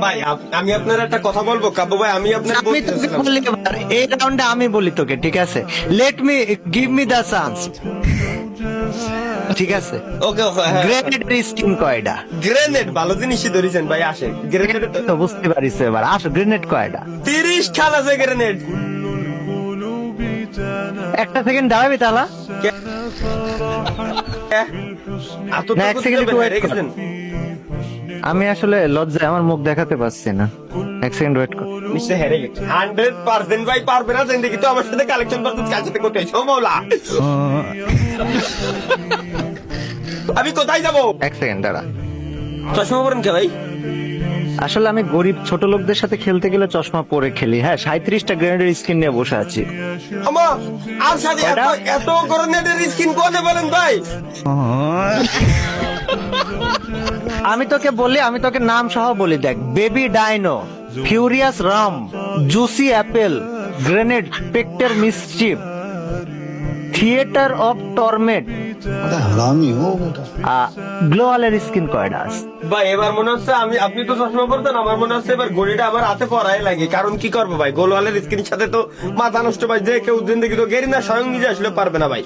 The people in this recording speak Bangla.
ভাই আমি আপনার একটা কথা বলবো কাব্য ভাই, আমি আপনার আমি তোকে বলি এবার, এই রাউন্ডে আমি বলি তোকে, ঠিক আছে? Let me give me the chance, ঠিক আছে? ওকে গ্রেনেড স্কিন কয়টা? গ্রেনেড ভালো জিনিসই ধরেছেন ভাই, আসেন গ্রেনেড তো বুঝতে পারিস এবার, আসো গ্রেনেড কয়টা? 30 খাল আছে গ্রেনেড। একটা সেকেন্ড দাঁড়াবি তালা, না, এক সেকেন্ড একটু wait কর। আমি আসলে লজ্জায় আমার মুখ দেখাতে পারছি না, এক সেকেন্ড ওয়েট কর। নিশ্চয় হেরে গেছে 100% ভাই, পারবে না জিন্দেগি তো আমার সাথে কালেকশন করতে কাজ সাথে করতে এসো মাওলা। আমি কোথায় যাবো? এক সেকেন্ড দাঁড়া। চশমা পরেন কে ভাই? আসলে আমি গরিব ছোট লোকদের সাথে খেলতে গেলে চশমা পরে খেলি। হ্যাঁ, 37টা গ্রেনেডের স্কিন নিয়ে বসে আছি। আমা আর সাথে এত গ্রেনেডের স্কিন কোনে বলেন ভাই? আমি তোকে বলি, আমি তোকে নাম সহ বলি, দেখ: baby dino, furious ram, juicy apple, grenade, spectre mischief, theatre of torment, हरामी हो बेटा। গ্লোয়ালের স্কিন কয়টা আছে? ভাই এবার মনে হচ্ছে আপনি তো চশমা পরতেন, আমার মনে হচ্ছে এবার ঘড়িটা আমার হাতে পরাই লাগে। কারণ কি করবো ভাই, গোলওয়ালের স্ক্রিনের সাথে তো মাথা নষ্ট ভাই, যে কেউ জিন্দগি তো গেরি না, স্বয়ং নিজে আসলে পারবে না ভাই।